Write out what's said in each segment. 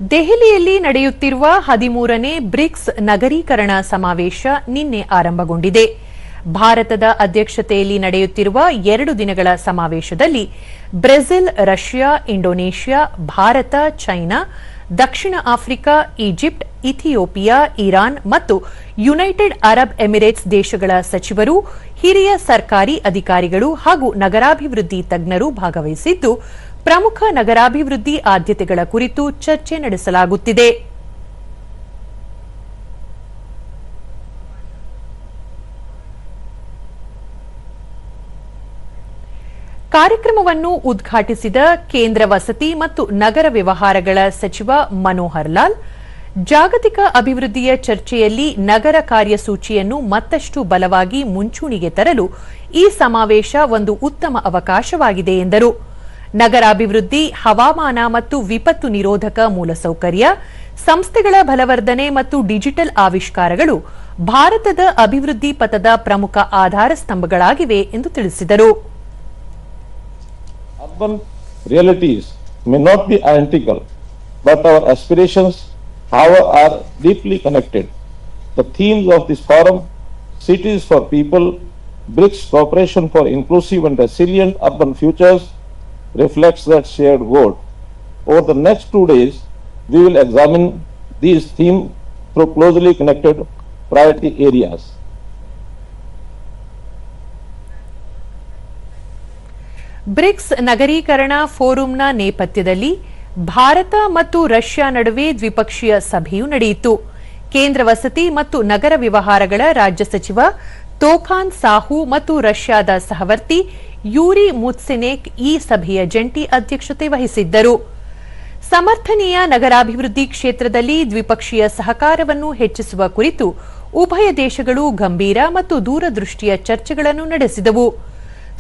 ದೆಹಲಿಯಲ್ಲಿ ನಡೆಯುತ್ತಿರುವ 13ನೇ ಬ್ರಿಕ್ಸ್ ನಗರೀಕರಣ ಸಮಾವೇಶ ನಿನ್ನೆ ಆರಂಭಗೊಂಡಿದೆ. ಭಾರತದ ಅಧ್ಯಕ್ಷತೆಯಲ್ಲಿ ನಡೆಯುತ್ತಿರುವ 2 ದಿನಗಳ ಸಮಾವೇಶದಲ್ಲಿ Brazil, Russia, Indonesia, Bharat, China, ದಕ್ಷಿಣ ಆಫ್ರಿಕಾ, ಈಜಿಪ್ಟ್, ಇಥಿಯೋಪಿಯಾ, ಇರಾನ್ ಮತ್ತು ಯುನೈಟೆಡ್ ಅರಬ್ ಎಮಿರೇಟ್ಸ್ ದೇಶಗಳ ಸಚಿವರು, ಹಿರಿಯ ಸರ್ಕಾರಿ ಅಧಿಕಾರಿಗಳು ಹಾಗೂ ನಗರಾಭಿವೃದ್ಧಿ ತಜ್ಞರು ಭಾಗವಹಿಸಿದ್ದು, ಪ್ರಮುಖ ನಗರಾಭಿವೃದ್ಧಿ ಆದ್ಯತೆಗಳ ಕುರಿತು ಚರ್ಚೆ ನಡೆಸಲಾಗುತ್ತಿದೆ. ಕಾರ್ಯಕ್ರಮವನ್ನು ಉದ್ಘಾಟಿಸಿದ ಕೇಂದ್ರ ವಸತಿ ಮತ್ತು ನಗರ ವ್ಯವಹಾರಗಳ ಸಚಿವ ಮನೋಹರ್ ಲಾಲ್, ಜಾಗತಿಕ ಅಭಿವೃದ್ಧಿಯ ಚರ್ಚೆಯಲ್ಲಿ ನಗರ ಕಾರ್ಯಸೂಚಿಯನ್ನು ಮತ್ತಷ್ಟು ಬಲವಾಗಿ ಮುಂಚೂಣಿಗೆ ತರಲು ಈ ಸಮಾವೇಶ ಒಂದು ಉತ್ತಮ ಅವಕಾಶವಾಗಿದೆ ಎಂದರು. ನಗರಾಭಿವೃದ್ಧಿ, ಹವಾಮಾನ ಮತ್ತು ವಿಪತ್ತು ನಿರೋಧಕ ಮೂಲಸೌಕರ್ಯ, ಸಂಸ್ಥೆಗಳ ಬಲವರ್ಧನೆ ಮತ್ತು ಡಿಜಿಟಲ್ ಆವಿಷ್ಕಾರಗಳು ಭಾರತದ ಅಭಿವೃದ್ಧಿ ಪಥದ ಪ್ರಮುಖ ಆಧಾರ ಸ್ತಂಭಗಳಾಗಿವೆ ಎಂದು ತಿಳಿಸಿದರು. Urban realities may not be identical, but our aspirations, however, are deeply connected. The themes of this forum, Cities for People, BRICS Cooperation for Inclusive and Resilient Urban Futures, reflects that shared goal. Over the next 2 days, we will examine these themes through closely connected priority areas. BRICS ನಗರೀಕರಣ ಫೋರಂನ ನೇಪಥ್ಯದಲ್ಲಿ ಭಾರತ ಮತ್ತು Russia ನಡುವೆ ದ್ವಿಪಕ್ಷೀಯ ಸಭೆಯೂ ನಡೆಯಿತು. ಕೇಂದ್ರ ವಸತಿ ಮತ್ತು ನಗರ ವ್ಯವಹಾರಗಳ ರಾಜ್ಯ ಸಚಿವ ತೋಖಾನ್ ಸಾಹು ಮತ್ತು ರಷ್ಯಾದ ಸಹವರ್ತಿ ಯೂರಿ ಮುತ್ಸೆನೆಕ್ ಈ ಸಭೆಯ ಜಂಟಿ ಅಧ್ಯಕ್ಷತೆ ವಹಿಸಿದ್ದರು. ಸಮರ್ಥನೀಯ ನಗರಾಭಿವೃದ್ಧಿ ಕ್ಷೇತ್ರದಲ್ಲಿ ದ್ವಿಪಕ್ಷೀಯ ಸಹಕಾರವನ್ನು ಹೆಚ್ಚಿಸುವ ಕುರಿತು ಉಭಯ ದೇಶಗಳು ಗಂಭೀರ ಮತ್ತು ದೂರದೃಷ್ಟಿಯ ಚರ್ಚೆಗಳನ್ನು ನಡೆಸಿದವು.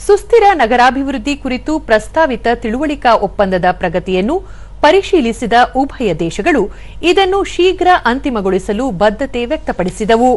ಸುಸ್ಥಿರ ನಗರಾಭಿವೃದ್ಧಿ ಕುರಿತು ಪ್ರಸ್ತಾವಿತ ತಿಳುವಳಿಕಾ ಒಪ್ಪಂದದ ಪ್ರಗತಿಯನ್ನು ಪರಿಶೀಲಿಸಿದ ಉಭಯ ದೇಶಗಳು ಇದನ್ನು ಶೀಘ್ರ ಅಂತಿಮಗೊಳಿಸಲು ಬದ್ಧತೆ ವ್ಯಕ್ತಪಡಿಸಿದವು.